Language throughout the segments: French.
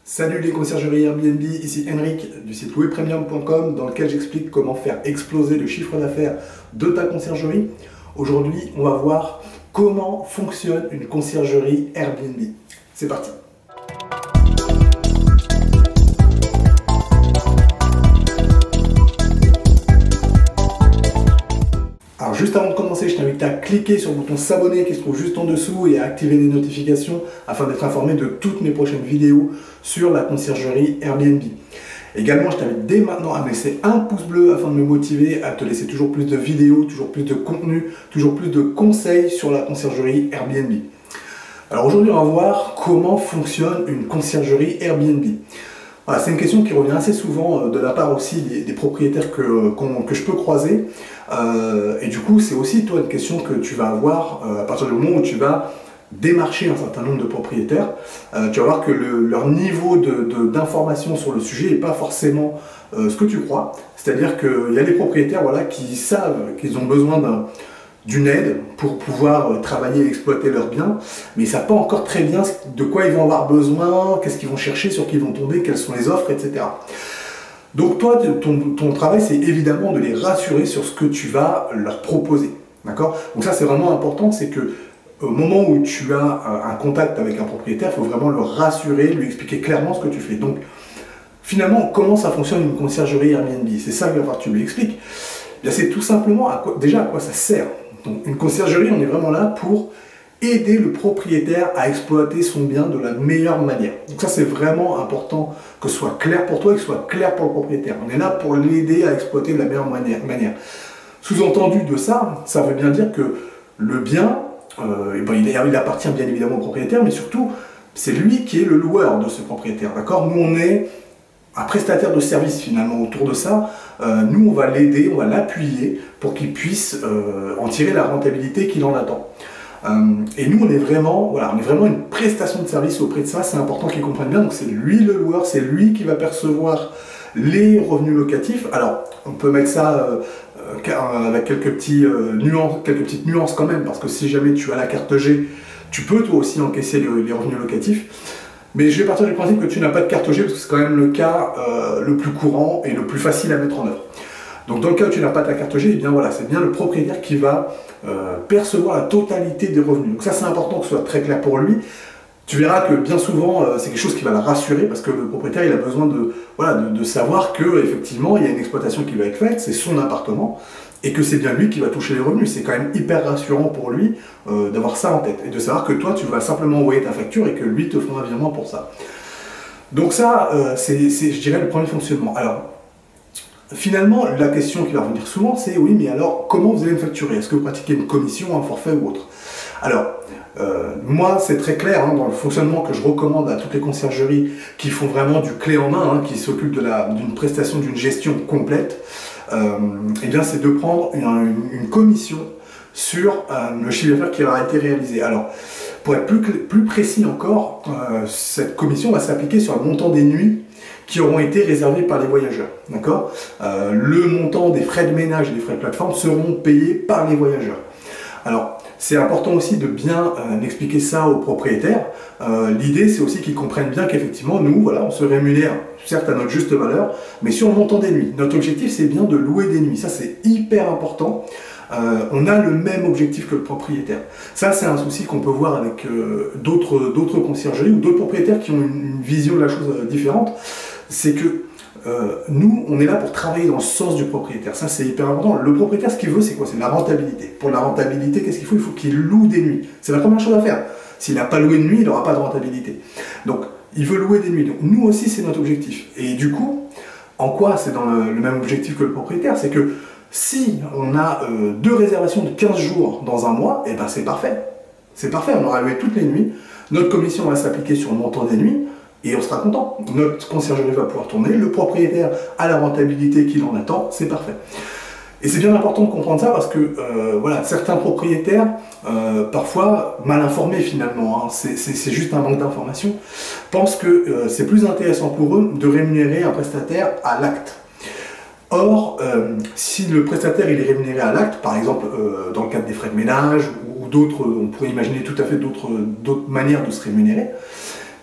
Salut les conciergeries Airbnb, ici Henrik du site louerpremium.com dans lequel j'explique comment faire exploser le chiffre d'affaires de ta conciergerie. Aujourd'hui, on va voir comment fonctionne une conciergerie Airbnb. C'est parti! Alors juste avant de commencer, je t'invite à cliquer sur le bouton s'abonner qui se trouve juste en dessous et à activer les notifications afin d'être informé de toutes mes prochaines vidéos sur la conciergerie Airbnb. Également, je t'invite dès maintenant à me laisser un pouce bleu afin de me motiver à te laisser toujours plus de vidéos, toujours plus de contenu, toujours plus de conseils sur la conciergerie Airbnb. Alors aujourd'hui, on va voir comment fonctionne une conciergerie Airbnb. Voilà, c'est une question qui revient assez souvent de la part aussi des propriétaires que je peux croiser. Et du coup, c'est aussi toi une question que tu vas avoir à partir du moment où tu vas démarcher un certain nombre de propriétaires. Tu vas voir que leur niveau d'information sur le sujet n'est pas forcément ce que tu crois. C'est-à-dire qu'il y a des propriétaires qui savent qu'ils ont besoin d'une aide pour pouvoir travailler et exploiter leurs biens, mais ils ne savent pas encore très bien de quoi ils vont avoir besoin, qu'est-ce qu'ils vont chercher, sur qui ils vont tomber, quelles sont les offres, etc. Donc toi, ton travail, c'est évidemment de les rassurer sur ce que tu vas leur proposer. D'accord ? Donc ça, c'est vraiment important, c'est que au moment où tu as un contact avec un propriétaire, il faut vraiment le rassurer, lui expliquer clairement ce que tu fais. Donc finalement, comment ça fonctionne une conciergerie Airbnb? C'est ça qu'il va falloir que tu lui expliques. Bien, c'est tout simplement à quoi ça sert. Donc, une conciergerie, on est vraiment là pour aider le propriétaire à exploiter son bien de la meilleure manière. Donc ça, c'est vraiment important que ce soit clair pour toi et que ce soit clair pour le propriétaire. On est là pour l'aider à exploiter de la meilleure manière. Sous-entendu de ça, ça veut bien dire que le bien, il appartient bien évidemment au propriétaire, mais surtout, c'est lui qui est le loueur de ce propriétaire. D'accord ? Nous, on est un prestataire de service finalement autour de ça. Nous, on va l'aider, on va l'appuyer pour qu'il puisse en tirer la rentabilité qu'il en attend. Et nous, on est vraiment une prestation de service auprès de ça. C'est important qu'il comprenne bien. Donc, c'est lui le loueur, c'est lui qui va percevoir les revenus locatifs. Alors, on peut mettre ça avec quelques petites nuances quand même, parce que si jamais tu as la carte G, tu peux toi aussi encaisser les revenus locatifs. Mais je vais partir du principe que tu n'as pas de carte G, parce que c'est quand même le cas le plus courant et le plus facile à mettre en œuvre. Donc dans le cas où tu n'as pas ta carte G, eh bien voilà, c'est bien le propriétaire qui va percevoir la totalité des revenus. Donc ça, c'est important que ce soit très clair pour lui. Tu verras que bien souvent, c'est quelque chose qui va le rassurer, parce que le propriétaire, il a besoin de savoir qu'effectivement, il y a une exploitation qui va être faite, c'est son appartement, et que c'est bien lui qui va toucher les revenus. C'est quand même hyper rassurant pour lui d'avoir ça en tête, et de savoir que toi, tu vas simplement envoyer ta facture et que lui te fera un virement pour ça. Donc ça, c'est, je dirais, le premier fonctionnement. Alors, finalement, la question qui va revenir souvent, c'est oui, mais alors, comment vous allez me facturer? Est-ce que vous pratiquez une commission, un forfait ou autre? Alors, moi, c'est très clair dans le fonctionnement que je recommande à toutes les conciergeries qui font vraiment du clé en main, qui s'occupent d'une prestation, d'une gestion complète. Eh bien, c'est de prendre une commission sur le chiffre d'affaires qui aura été réalisé. Alors, pour être plus précis encore, cette commission va s'appliquer sur le montant des nuits qui auront été réservés par les voyageurs. D'accord ? Le montant des frais de ménage et des frais de plateforme seront payés par les voyageurs. Alors, c'est important aussi de bien expliquer ça aux propriétaires. L'idée, c'est aussi qu'ils comprennent bien qu'effectivement, nous, voilà, on se rémunère, certes à notre juste valeur, mais sur le montant des nuits. Notre objectif, c'est bien de louer des nuits. Ça, c'est hyper important. On a le même objectif que le propriétaire. Ça, c'est un souci qu'on peut voir avec d'autres conciergeries ou d'autres propriétaires qui ont une vision de la chose différente. C'est que nous, on est là pour travailler dans le sens du propriétaire. Ça, c'est hyper important. Le propriétaire, ce qu'il veut, c'est quoi? C'est la rentabilité. Pour la rentabilité, qu'est-ce qu'il faut? Il faut qu'il loue des nuits. C'est la première chose à faire. S'il n'a pas loué de nuit, il n'aura pas de rentabilité. Donc, il veut louer des nuits. Donc, nous aussi, c'est notre objectif. Et du coup, en quoi c'est dans le même objectif que le propriétaire? C'est que si on a 2 réservations de 15 jours dans un mois, eh ben c'est parfait. C'est parfait, on aura loué toutes les nuits. Notre commission va s'appliquer sur le montant des nuits. Et on sera content. Notre conciergerie va pouvoir tourner, le propriétaire a la rentabilité qu'il en attend, c'est parfait. Et c'est bien important de comprendre ça parce que certains propriétaires, parfois mal informés finalement, c'est juste un manque d'information, pensent que c'est plus intéressant pour eux de rémunérer un prestataire à l'acte. Or, si le prestataire il est rémunéré à l'acte, par exemple dans le cadre des frais de ménage ou d'autres, on pourrait imaginer tout à fait d'autres manières de se rémunérer.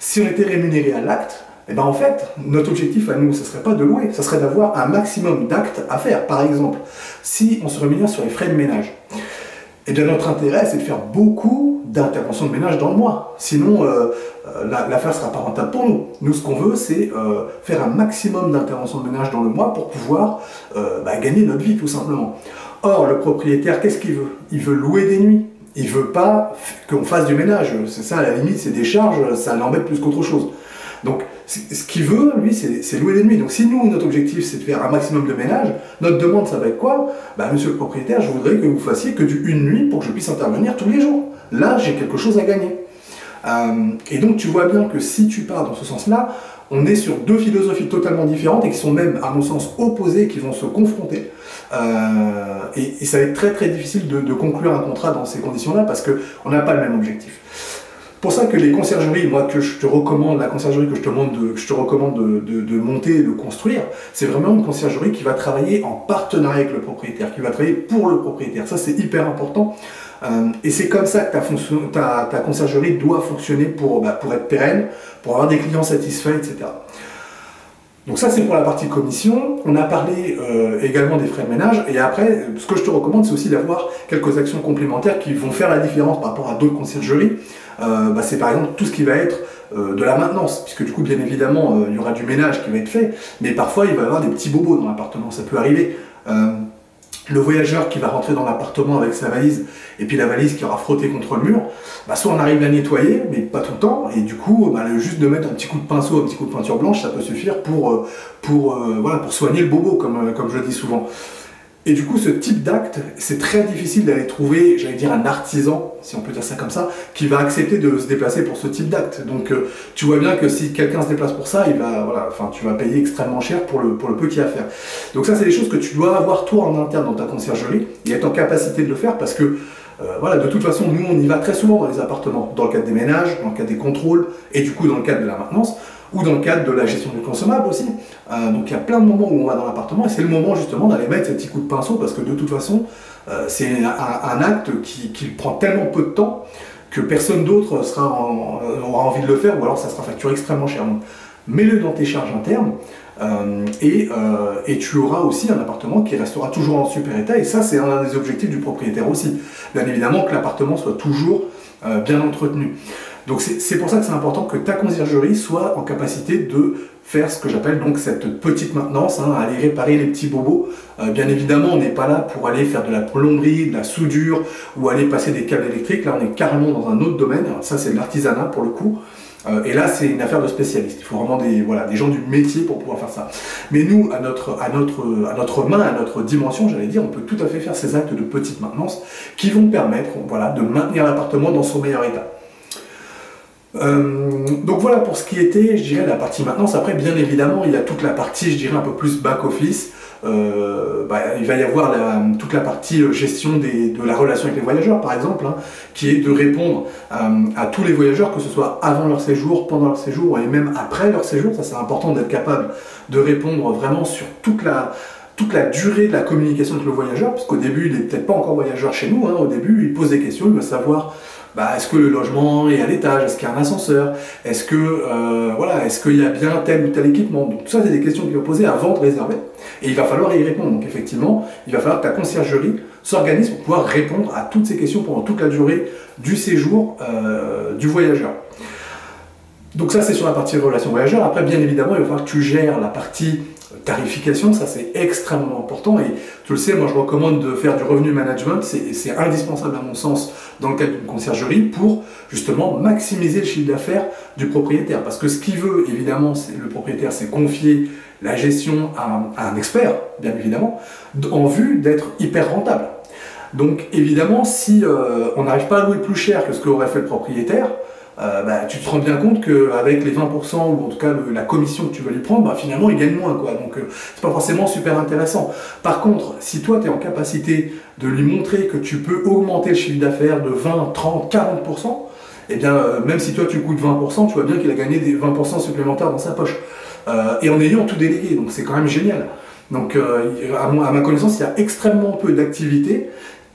Si on était rémunéré à l'acte, Et ben en fait, notre objectif à nous, ce ne serait pas de louer, ce serait d'avoir un maximum d'actes à faire. Par exemple, si on se rémunère sur les frais de ménage, et bien notre intérêt, c'est de faire beaucoup d'interventions de ménage dans le mois. Sinon, l'affaire ne sera pas rentable pour nous. Nous, ce qu'on veut, c'est faire un maximum d'interventions de ménage dans le mois pour pouvoir gagner notre vie, tout simplement. Or, le propriétaire, qu'est-ce qu'il veut? Il veut louer des nuits. Il ne veut pas qu'on fasse du ménage. C'est ça, à la limite, c'est des charges, ça l'embête plus qu'autre chose. Donc, ce qu'il veut, lui, c'est louer des nuits. Donc, si nous, notre objectif, c'est de faire un maximum de ménage, notre demande, ça va être quoi? Monsieur le propriétaire, je voudrais que vous fassiez que du une nuit pour que je puisse intervenir tous les jours. Là, j'ai quelque chose à gagner. Et donc, tu vois bien que si tu pars dans ce sens-là, on est sur deux philosophies totalement différentes et qui sont même, à mon sens, opposées, qui vont se confronter. Et ça va être très très difficile de conclure un contrat dans ces conditions-là parce qu'on n'a pas le même objectif. C'est pour ça que les conciergeries, moi que je te recommande, la conciergerie que je te recommande de monter et de construire, c'est vraiment une conciergerie qui va travailler en partenariat avec le propriétaire, qui va travailler pour le propriétaire. Ça, c'est hyper important. Et c'est comme ça que ta conciergerie doit fonctionner pour être pérenne, pour avoir des clients satisfaits, etc. Donc ça, c'est pour la partie commission. On a parlé également des frais de ménage. Et après, ce que je te recommande, c'est aussi d'avoir quelques actions complémentaires qui vont faire la différence par rapport à d'autres conciergeries. C'est par exemple tout ce qui va être de la maintenance, puisque du coup, bien évidemment, il y aura du ménage qui va être fait, mais parfois, il va y avoir des petits bobos dans l'appartement, ça peut arriver. Le voyageur qui va rentrer dans l'appartement avec sa valise, et puis la valise qui aura frotté contre le mur, soit on arrive à nettoyer, mais pas tout le temps, et du coup, juste de mettre un petit coup de pinceau, un petit coup de peinture blanche, ça peut suffire pour soigner le bobo, comme je le dis souvent. Et du coup, ce type d'acte, c'est très difficile d'aller trouver, j'allais dire, un artisan, si on peut dire ça comme ça, qui va accepter de se déplacer pour ce type d'acte. Donc, tu vois bien que si quelqu'un se déplace pour ça, tu vas payer extrêmement cher pour le peu qu'il y a à faire. Donc ça, c'est des choses que tu dois avoir toi en interne dans ta conciergerie et être en capacité de le faire parce que, de toute façon, nous, on y va très souvent dans les appartements, dans le cadre des ménages, dans le cadre des contrôles et du coup, dans le cadre de la maintenance, ou dans le cadre de la gestion du consommable aussi. Donc il y a plein de moments où on va dans l'appartement et c'est le moment justement d'aller mettre ces petits coups de pinceau parce que de toute façon, c'est un acte qui prend tellement peu de temps que personne d'autre aura envie de le faire ou alors ça sera facturé extrêmement cher. Donc mets-le dans tes charges internes et tu auras aussi un appartement qui restera toujours en super état et ça c'est un des objectifs du propriétaire aussi. Bien évidemment que l'appartement soit toujours bien entretenu. Donc c'est pour ça que c'est important que ta conciergerie soit en capacité de faire ce que j'appelle donc cette petite maintenance, aller réparer les petits bobos. Bien évidemment, on n'est pas là pour aller faire de la plomberie, de la soudure ou aller passer des câbles électriques. Là, on est carrément dans un autre domaine. Alors, ça, c'est de l'artisanat pour le coup. Et là, c'est une affaire de spécialistes. Il faut vraiment des gens du métier pour pouvoir faire ça. Mais nous, à notre main, à notre dimension, j'allais dire, on peut tout à fait faire ces actes de petite maintenance qui vont permettre de maintenir l'appartement dans son meilleur état. Donc voilà pour ce qui était, je dirais, la partie maintenance. Après, bien évidemment, il y a toute la partie, je dirais, un peu plus back-office. Il va y avoir toute la partie gestion de la relation avec les voyageurs, par exemple, qui est de répondre à tous les voyageurs, que ce soit avant leur séjour, pendant leur séjour et même après leur séjour. Ça, c'est important d'être capable de répondre vraiment sur toute la durée de la communication avec le voyageur, parce qu'au début, il n'est peut-être pas encore voyageur chez nous. Au début, il pose des questions, il veut savoir est-ce que le logement est à l'étage, est-ce qu'il y a un ascenseur, est-ce qu'il y a bien tel ou tel équipement. Donc tout ça, c'est des questions qu'il va poser avant de réserver, et il va falloir y répondre. Donc effectivement, il va falloir que ta conciergerie s'organise pour pouvoir répondre à toutes ces questions pendant toute la durée du séjour du voyageur. Donc ça, c'est sur la partie relation voyageur. Après, bien évidemment, il va falloir que tu gères la partie tarification, ça c'est extrêmement important et tu le sais, moi je recommande de faire du revenu management, c'est indispensable à mon sens dans le cadre d'une conciergerie pour justement maximiser le chiffre d'affaires du propriétaire, parce que ce qu'il veut évidemment, le propriétaire, c'est confier la gestion à un expert, bien évidemment, en vue d'être hyper rentable. Donc évidemment, si on n'arrive pas à louer plus cher que ce qu'aurait fait le propriétaire, tu te rends bien compte qu'avec les 20% ou en tout cas la commission que tu vas lui prendre, finalement il gagne moins, quoi. Donc c'est pas forcément super intéressant. Par contre, si toi tu es en capacité de lui montrer que tu peux augmenter le chiffre d'affaires de 20, 30, 40%, et bien même si toi tu coûtes 20%, tu vois bien qu'il a gagné des 20% supplémentaires dans sa poche. Et en ayant tout délégué, donc c'est quand même génial. Donc à ma connaissance, il y a extrêmement peu d'activités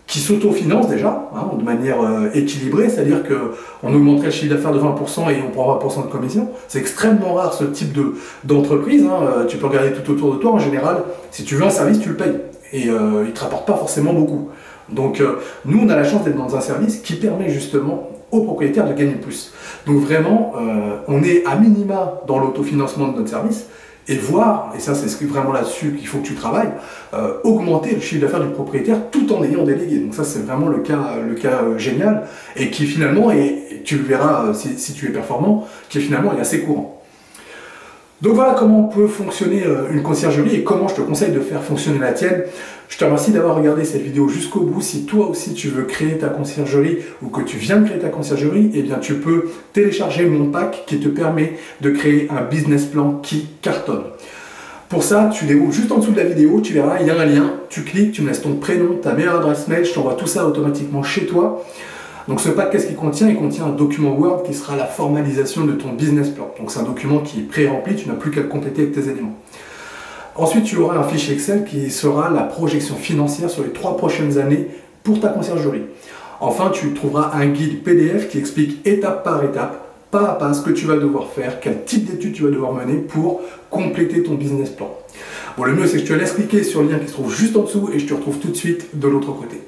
qui s'autofinance déjà, hein, de manière équilibrée, c'est-à-dire qu'on augmenterait le chiffre d'affaires de 20% et on prend 20% de commission. C'est extrêmement rare ce type d'entreprise, hein. Tu peux regarder tout autour de toi, en général, si tu veux un service, tu le payes. Et il ne te rapporte pas forcément beaucoup. Donc nous, on a la chance d'être dans un service qui permet justement aux propriétaires de gagner plus. Donc vraiment, on est à minima dans l'autofinancement de notre service, et voir, et ça c'est vraiment là-dessus qu'il faut que tu travailles, augmenter le chiffre d'affaires du propriétaire tout en ayant délégué. Donc ça c'est vraiment le cas génial, et qui finalement, et tu le verras si tu es performant, qui finalement est assez courant. Donc voilà comment peut fonctionner une conciergerie et comment je te conseille de faire fonctionner la tienne. Je te remercie d'avoir regardé cette vidéo jusqu'au bout. Si toi aussi tu veux créer ta conciergerie ou que tu viens de créer ta conciergerie, eh bien tu peux télécharger mon pack qui te permet de créer un business plan qui cartonne. Pour ça, tu déroules juste en dessous de la vidéo, tu verras, il y a un lien, tu cliques, tu me laisses ton prénom, ta meilleure adresse mail, je t'envoie tout ça automatiquement chez toi. Donc ce pack, qu'est-ce qu'il contient? Il contient un document Word qui sera la formalisation de ton business plan. Donc c'est un document qui est pré-rempli, tu n'as plus qu'à le compléter avec tes éléments. Ensuite, tu auras un fichier Excel qui sera la projection financière sur les 3 prochaines années pour ta conciergerie. Enfin, tu trouveras un guide PDF qui explique étape par étape, pas à pas, ce que tu vas devoir faire, quel type d'études tu vas devoir mener pour compléter ton business plan. Bon, le mieux, c'est que je te laisse cliquer sur le lien qui se trouve juste en dessous et je te retrouve tout de suite de l'autre côté.